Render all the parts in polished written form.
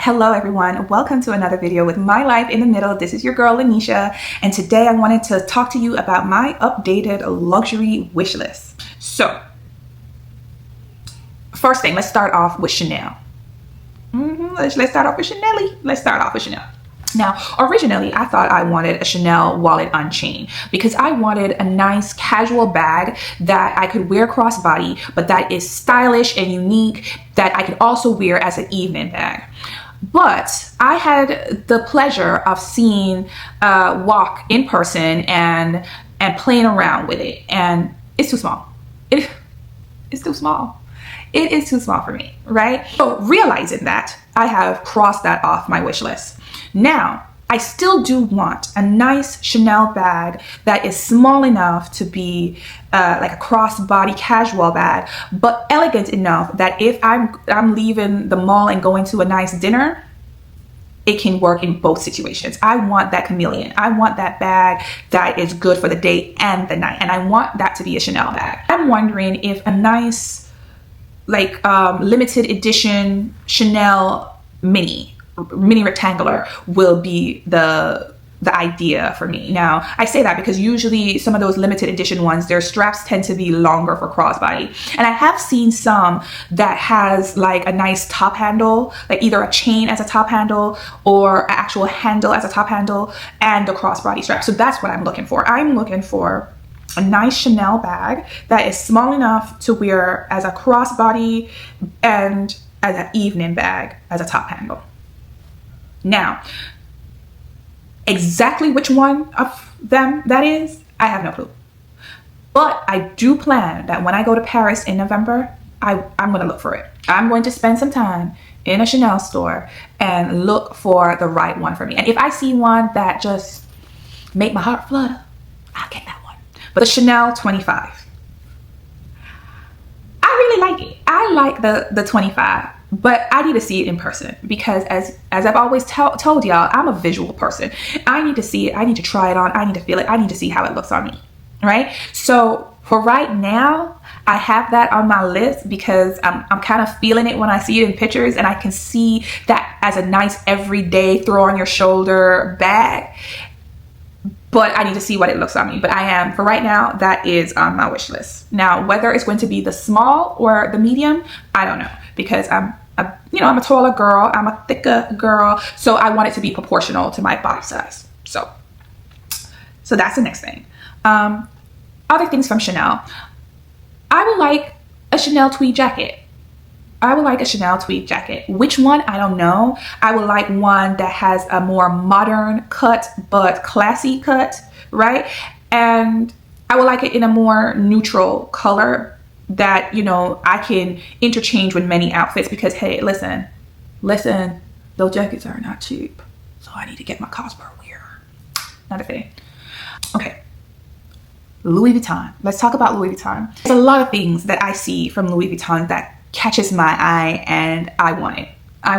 Hello everyone, welcome to another video with my life in the middle. This is your girl Lanisha, and today I wanted to talk to you about my updated luxury wish list. So first thing, let's start off with Chanel. Let's start off with Chanel. Let's start off with Chanel. Now, originally, I thought I wanted a Chanel wallet on chain because I wanted a nice casual bag that I could wear crossbody, but that is stylish and unique, that I could also wear as an evening bag. But I had the pleasure of seeing Walk in person and playing around with it, and it's too small. It's too small. It is too small for me, right? So realizing that, I have crossed that off my wish list. Now, I still do want a nice Chanel bag that is small enough to be like a crossbody casual bag, but elegant enough that if I'm leaving the mall and going to a nice dinner, it can work in both situations. I want that chameleon. I want that bag that is good for the day and the night, and I want that to be a Chanel bag. I'm wondering if a nice limited edition Chanel mini rectangular will be the idea for me. Now, I say that because usually some of those limited edition ones, their straps tend to be longer for crossbody. And I have seen some that has like a nice top handle, like either a chain as a top handle or an actual handle as a top handle and the crossbody strap. So that's what I'm looking for. I'm looking for a nice Chanel bag that is small enough to wear as a crossbody and as an evening bag as a top handle. Now, exactly which one of them that is, I have no clue. But I do plan that when I go to Paris in November, I'm going to look for it. I'm going to spend some time in a Chanel store and look for the right one for me. And if I see one that just make my heart flutter, I'll get that one. But the Chanel 25, I really like it. I like the 25. But I need to see it in person because as I've always told y'all, I'm a visual person. I need to see it. I need to try it on. I need to feel it. I need to see how it looks on me, right? So for right now, I have that on my list because I'm kind of feeling it when I see it in pictures, and I can see that as a nice everyday throw on your shoulder bag. But I need to see what it looks on me. But for right now, that is on my wish list. Now, whether it's going to be the small or the medium, I don't know, because I'm a taller girl, I'm a thicker girl, so I want it to be proportional to my body size. So that's the next thing. Other things from Chanel. I would like a Chanel tweed jacket. Which one? I don't know. I would like one that has a more modern cut, but classy cut, right? And I would like it in a more neutral color that, I can interchange with many outfits because, hey, listen, those jackets are not cheap. So I need to get my cost per wear. Not a thing. Okay. Louis Vuitton. Let's talk about Louis Vuitton. There's a lot of things that I see from Louis Vuitton that catches my eye and I want it. A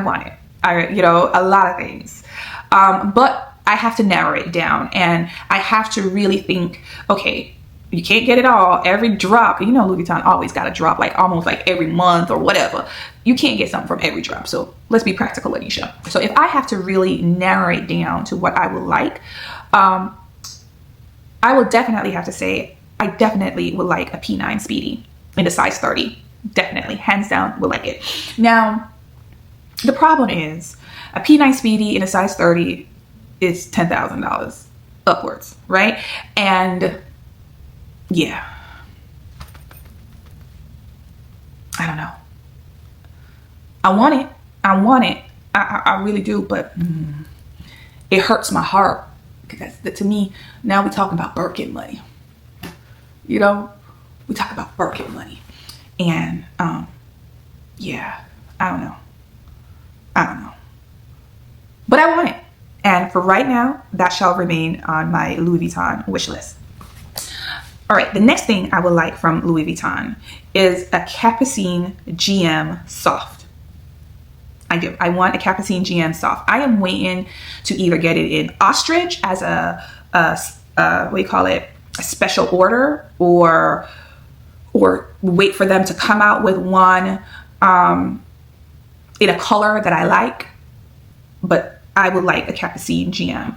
lot of things. But I have to narrow it down and I have to really think, okay, you can't get it all. Every drop, Louis Vuitton always got a drop, like almost like every month or whatever. You can't get something from every drop. So let's be practical, Lanisha. So if I have to really narrow it down to what I would like, I will definitely have to say, I definitely would like a P9 Speedy in the size 30. Definitely, hands down, would like it. Now, the problem is a P9 Speedy in a size 30 is $10,000 upwards, right? And yeah, I don't know. I want it. I really do, but it hurts my heart because to me, now we're talking about Birkin money. We talk about Birkin money. And yeah, I don't know. But I want it. And for right now, that shall remain on my Louis Vuitton wish list. All right, the next thing I would like from Louis Vuitton is a Capucine GM Soft. I do. I want a Capucine GM Soft. I am waiting to either get it in ostrich as a special order, or wait for them to come out with one in a color that I like. but I would like a Capucine GM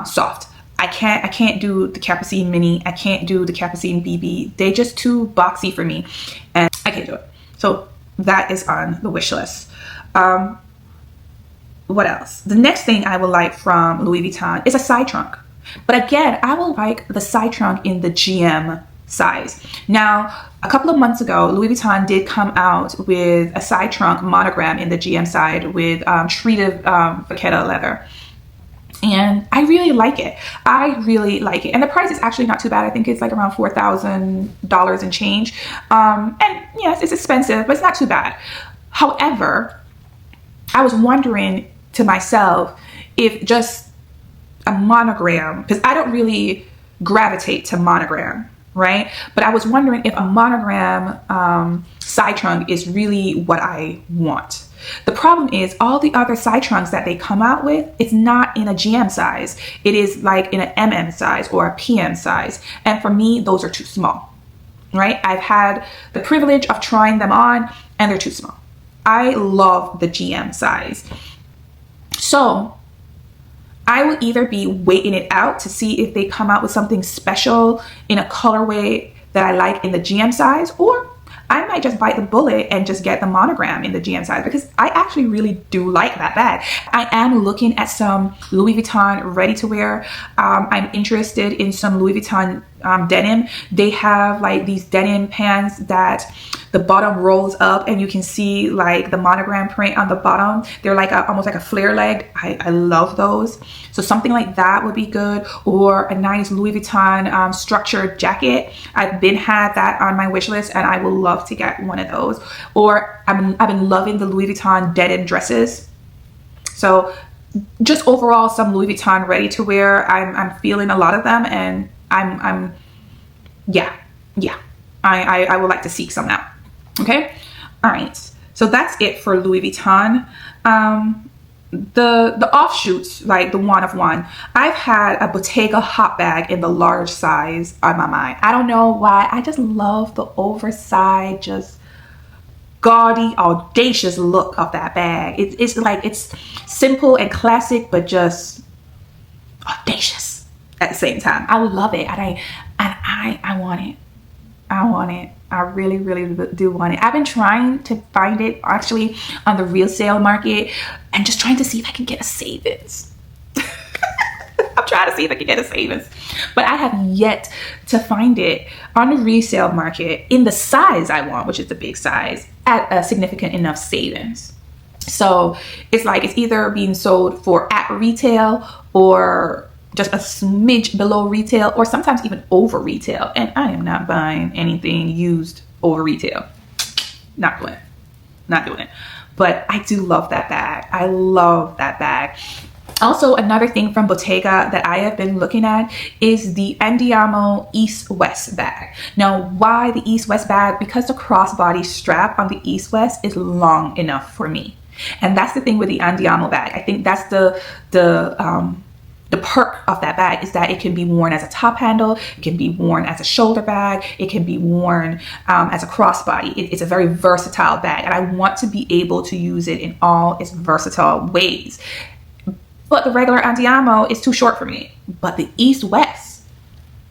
soft. I can't do the Capucine Mini. I can't do the Capucine BB. They're just too boxy for me, and I can't do it. So that is on the wish list. What else? The next thing I would like from Louis Vuitton is a side trunk. But again, I will like the side trunk in the GM size. Now, a couple of months ago, Louis Vuitton did come out with a side trunk monogram in the GM side with treated vachetta leather. And I really like it. I really like it. And the price is actually not too bad. I think it's like around $4,000 and change. And yes, it's expensive, but it's not too bad. However, I was wondering to myself if just a monogram, because I don't really gravitate to monogram, right? But I was wondering if a monogram side trunk is really what I want. The problem is all the other side trunks that they come out with, it's not in a GM size. It is like in an MM size or a PM size. And for me, those are too small, right? I've had the privilege of trying them on and they're too small. I love the GM size. So I will either be waiting it out to see if they come out with something special in a colorway that I like in the GM size, or I might just bite the bullet and just get the monogram in the GM size, because I actually really do like that bag. I am looking at some Louis Vuitton ready to wear. I'm interested in some Louis Vuitton denim. They have like these denim pants that the bottom rolls up and you can see like the monogram print on the bottom. They're like almost like a flare leg. I love those. So something like that would be good, or a nice Louis Vuitton structured jacket. I've had that on my wish list and I would love to get one of those. Or I've been loving the Louis Vuitton denim dresses. So just overall some Louis Vuitton ready to wear. I'm feeling a lot of them, and I would like to seek some out. Okay. All right. So that's it for Louis Vuitton. The offshoots, like the one of one, I've had a Bottega hot bag in the large size on my mind. I don't know why. I just love the oversized, just gaudy, audacious look of that bag. It's like, it's simple and classic, but just audacious at the same time. I love it. And I want it. I want it. I really, really do want it. I've been trying to find it actually on the resale market and just trying to see if I can get a savings. I'm trying to see if I can get a savings, but I have yet to find it on the resale market in the size I want, which is the big size, at a significant enough savings. So it's like it's either being sold for at retail or just a smidge below retail, or sometimes even over retail. And I am not buying anything used over retail. Not doing it. But I do love that bag. I love that bag. Also, another thing from Bottega that I have been looking at is the Andiamo East-West bag. Now, why the East-West bag? Because the crossbody strap on the East-West is long enough for me. And that's the thing with the Andiamo bag. I think that's the perk of that bag, is that it can be worn as a top handle, it can be worn as a shoulder bag, it can be worn as a crossbody. It's a very versatile bag, and I want to be able to use it in all its versatile ways. But the regular Andiamo is too short for me, but the East-West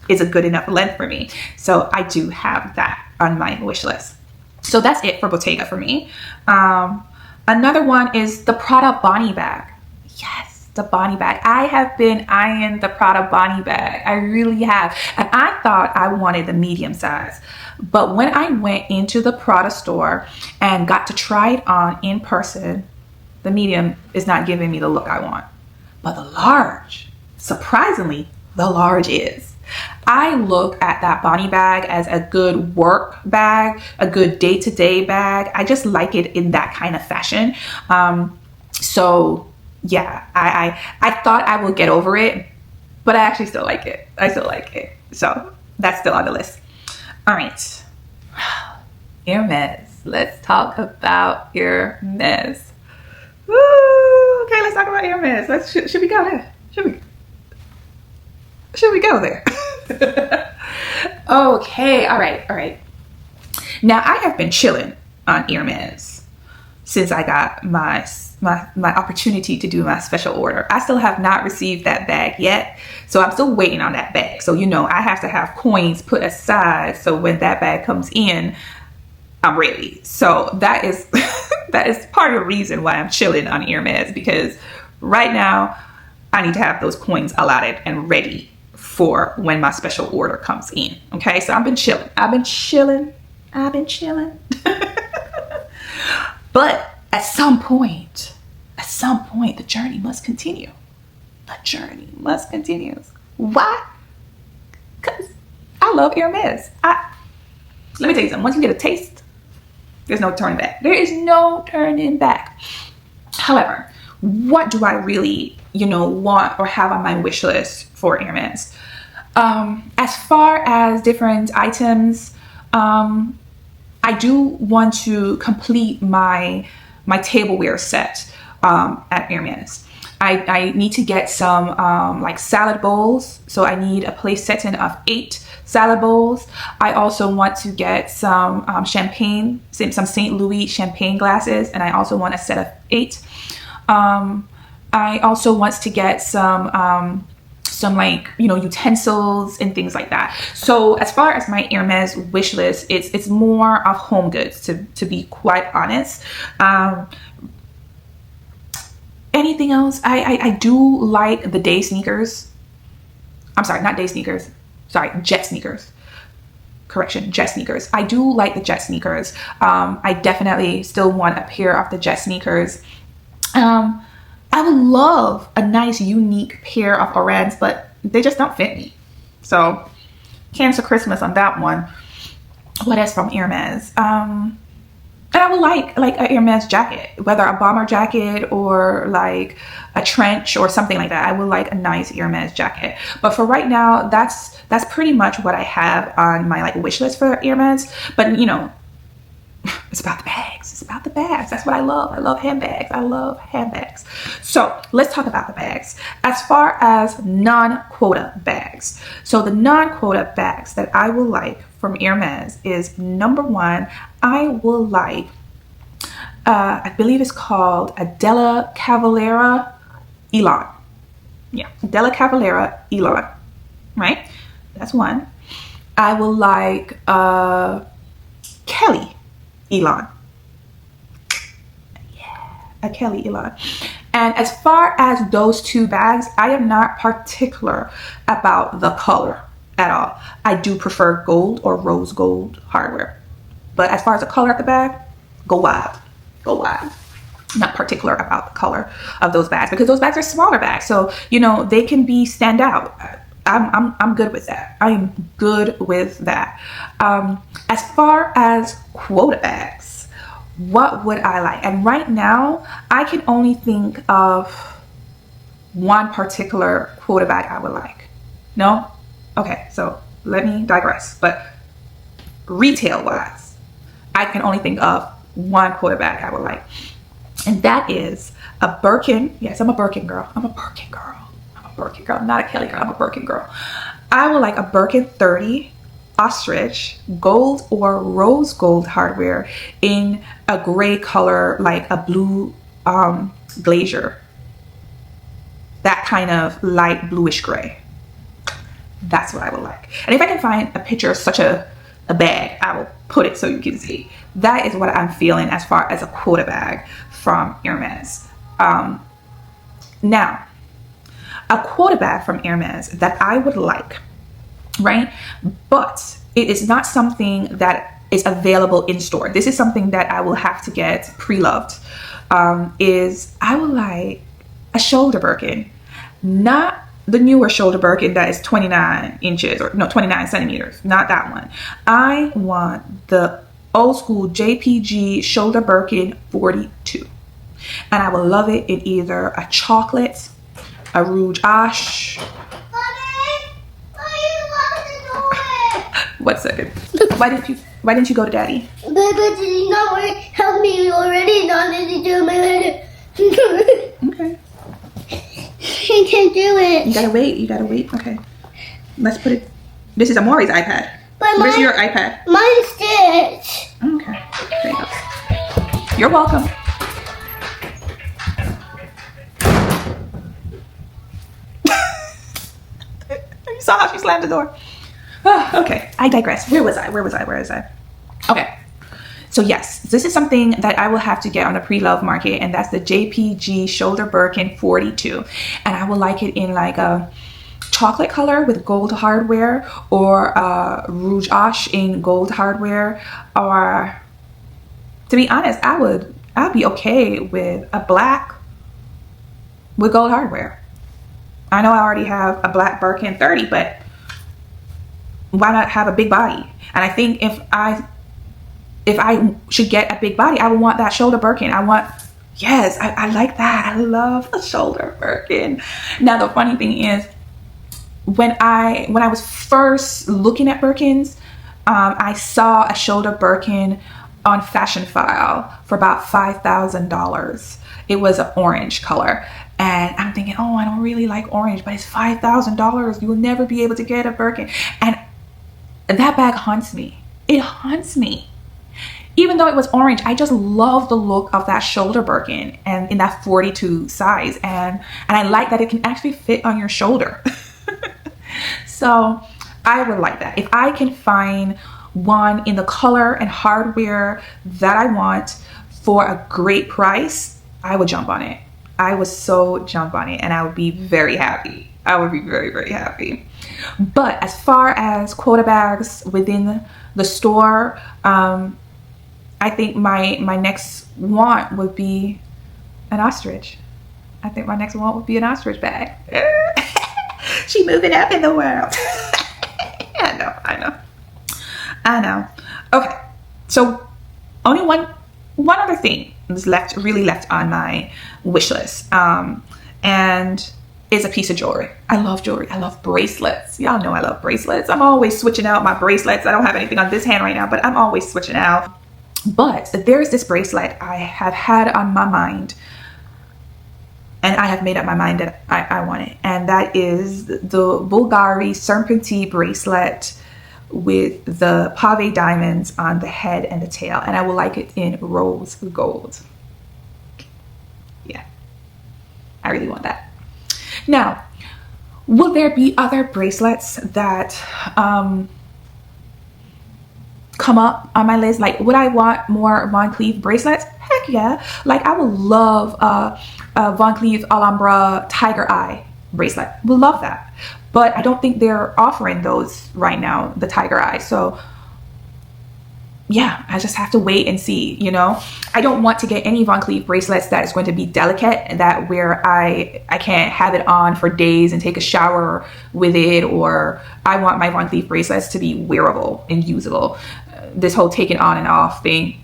is a good enough length for me. So I do have that on my wish list. So that's it for Bottega for me. Another one is the Prada Bonnie bag. Yes, the Bonnie bag. I have been eyeing the Prada Bonnie bag. I really have. And I thought I wanted the medium size. But when I went into the Prada store and got to try it on in person, the medium is not giving me the look I want. But the large, surprisingly, the large is. I look at that Bonnie bag as a good work bag, a good day-to-day bag. I just like it in that kind of fashion. So yeah, I thought I would get over it, but I actually still like it. I still like it. So that's still on the list. All right. Hermes. Let's talk about Hermes. Woo! Okay, let's talk about Hermes. Should we go there? Should we go there? Okay, all right. Now I have been chilling on Hermes. since I got my opportunity to do my special order. I still have not received that bag yet, so I'm still waiting on that bag. So, you know, I have to have coins put aside so when that bag comes in, I'm ready. So that is that is part of the reason why I'm chilling on Hermes, because right now I need to have those coins allotted and ready for when my special order comes in. Okay, so I've been chilling. But at some point, the journey must continue. The journey must continue. Why? Because I love Hermes. Let me tell you something. Once you get a taste, there's no turning back. There is no turning back. However, what do I really, want or have on my wish list for Hermes? As far as different items, I do want to complete my tableware set at Hermes. I need to get some like salad bowls. So I need a place setting of 8 salad bowls. I also want to get some champagne, some St. Louis champagne glasses, and I also want a set of 8. I also want to get some like, utensils and things like that. So as far as my Hermes wish list, it's more of home goods, to be quite honest. Anything else? I do like the day sneakers. I'm sorry, not day sneakers. Sorry, jet sneakers. Correction, jet sneakers. I do like the jet sneakers. I definitely still want a pair of the jet sneakers. I would love a nice, unique pair of Orans, but they just don't fit me. So, cancel Christmas on that one. What else from Hermes? And I would like a Hermes jacket, whether a bomber jacket or like a trench or something like that. I would like a nice Hermes jacket. But for right now, that's pretty much what I have on my wish list for Hermes. But it's about the bags. It's about the bags. That's what I love. I love handbags. I love handbags. So let's talk about the bags. As far as non-quota bags. So the non-quota bags that I will like from Hermes is, number 1, I will like, I believe it's called a Della Cavalera Elan. Yeah, Della Cavalera Elan, right? That's one. I will like Kelly Elan. Yeah, a Kelly Elan. And as far as those 2 bags, I am not particular about the color at all. I do prefer gold or rose gold hardware. But as far as the color of the bag, go wild. Go wild. Not particular about the color of those bags, because those bags are smaller bags. So, they can be stand out. I'm good with that. I am good with that. As far as quota bags, what would I like? And right now, I can only think of one particular quota bag I would like. No? Okay, so let me digress. But retail wise, I can only think of one quota bag I would like. And that is a Birkin. Yes, I'm a Birkin girl. I'm a Birkin girl. Not a Kelly girl. I'm a Birkin girl. I would like a Birkin 30 ostrich gold or rose gold hardware in a gray color, like a blue glazier. That kind of light bluish gray. That's what I would like. And if I can find a picture of such a bag, I will put it so you can see. That is what I'm feeling as far as a quota bag from Hermes. Now, a quota bag from Hermes that I would like, right? But it is not something that is available in store. This is something that I will have to get pre-loved. Is I would like a shoulder Birkin, not the newer shoulder Birkin that is 29 inches or no, 29 centimeters, not that one. I want the old school JPG shoulder Birkin 42. And I would love it in either a chocolate, a rouge ash. Mommy, why are you locking the door? 1 second. Why didn't you go to daddy? But did you not help me already? Not did you do my letter? Okay. I can't do it. You gotta wait. Okay. Let's put it. This is Amori's iPad. But Where's your iPad? Mine's Stitch. Okay. There you go. You're welcome. Saw how she slammed the door. Okay, I digress. Where was I? Okay. So yes, this is something that I will have to get on the pre-love market, and that's the JPG Shoulder Birkin 42. And I would like it in like a chocolate color with gold hardware, or rouge ash in gold hardware, or to be honest, I'd be okay with a black with gold hardware. I know I already have a black Birkin 30, but why not have a big body? And I think if I should get a big body, I would want that shoulder Birkin. I like that. I love a shoulder Birkin. Now the funny thing is, when I was first looking at Birkins, I saw a shoulder Birkin on Fashion File for about $5,000. It was an orange color. And I'm thinking, oh, I don't really like orange, but it's $5,000. You will never be able to get a Birkin. And that bag haunts me. It haunts me. Even though it was orange, I just love the look of that shoulder Birkin and in that 42 size. And I like that it can actually fit on your shoulder. So I would like that. If I can find one in the color and hardware that I want for a great price, I would jump on it. I would so jump on it, and I would be very happy. I would be very, very happy. But as far as quota bags within the store, I think my next want would be an ostrich. I think my next want would be an ostrich bag. She moving up in the world. I know. Okay, so only one other thing is really left on my wish list, and is a piece of jewelry. I love jewelry. I love bracelets. Y'all know I love bracelets. I'm always switching out my bracelets. I don't have anything on this hand right now, but I'm always switching out. But there's this bracelet I have had on my mind, and I have made up my mind that I want it. And that is the Bulgari Serpentine bracelet with the pave diamonds on the head and the tail. And I would like it in rose gold. Yeah, I really want that. Now, will there be other bracelets that come up on my list? Like, would I want more Van Cleef bracelets? Heck yeah. Like, I would love a Van Cleef Alhambra tiger eye bracelet. Would love that. But I don't think they're offering those right now, the tiger eye. So yeah, I just have to wait and see, you know. I don't want to get any Van Cleef bracelets that is going to be delicate, that where I can't have it on for days and take a shower with it, or I want my Van Cleef bracelets to be wearable and usable. This whole taking on and off thing,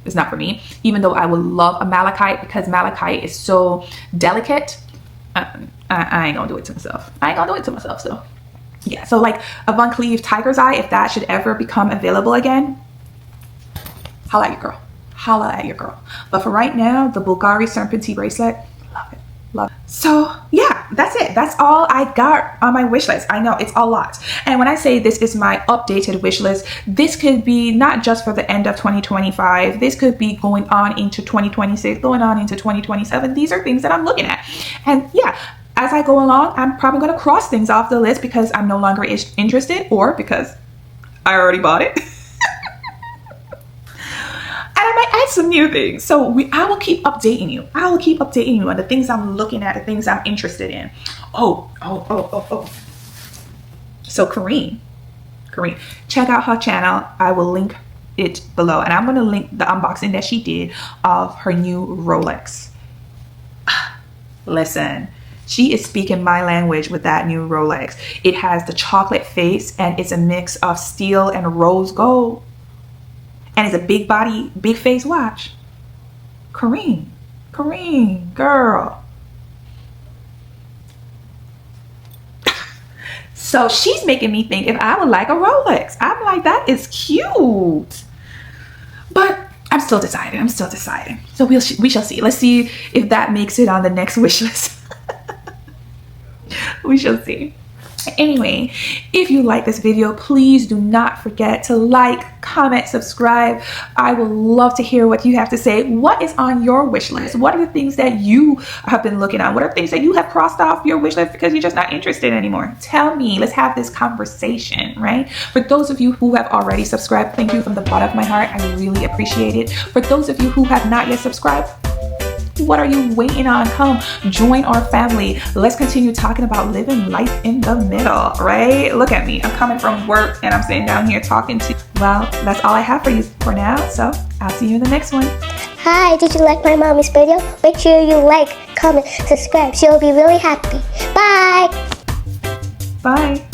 it's not for me. Even though I would love a malachite, because malachite is so delicate, I ain't gonna do it to myself. So yeah, so like a Van Cleef tiger's eye, if that should ever become available again, holla at your girl. But for right now, the Bulgari Serpentine bracelet, love it. So yeah, that's it. That's all I got on my wish list. I know it's a lot. And when I say this is my updated wish list, this could be not just for the end of 2025. This could be going on into 2026, going on into 2027. These are things that I'm looking at. And yeah, as I go along, I'm probably going to cross things off the list because I'm no longer interested, or because I already bought it. And I might add some new things. So I will keep updating you. I will keep updating you on the things I'm looking at, the things I'm interested in. Oh. So Kareen, check out her channel. I will link it below. And I'm going to link the unboxing that she did of her new Rolex. Listen, she is speaking my language with that new Rolex. It has the chocolate face, and it's a mix of steel and rose gold. And it's a big body, big face watch. Kareen, girl. So she's making me think if I would like a Rolex. I'm like, that is cute. But I'm still deciding. So we shall see. Let's see if that makes it on the next wish list. We shall see. Anyway, if you like this video, please do not forget to like, comment, subscribe. I would love to hear what you have to say. What is on your wish list? What are the things that you have been looking at? What are things that you have crossed off your wish list because you're just not interested anymore? Tell me. Let's have this conversation, right? For those of you who have already subscribed, thank you from the bottom of my heart. I really appreciate it. For those of you who have not yet subscribed, what are you waiting on? Come join our family. Let's continue talking about living life in the middle, right? Look at me. I'm coming from work and I'm sitting down here talking to you. Well, that's all I have for you for now. So I'll see you in the next one. Hi, did you like my mommy's video? Make sure you like, comment, subscribe. She'll be really happy. Bye. Bye.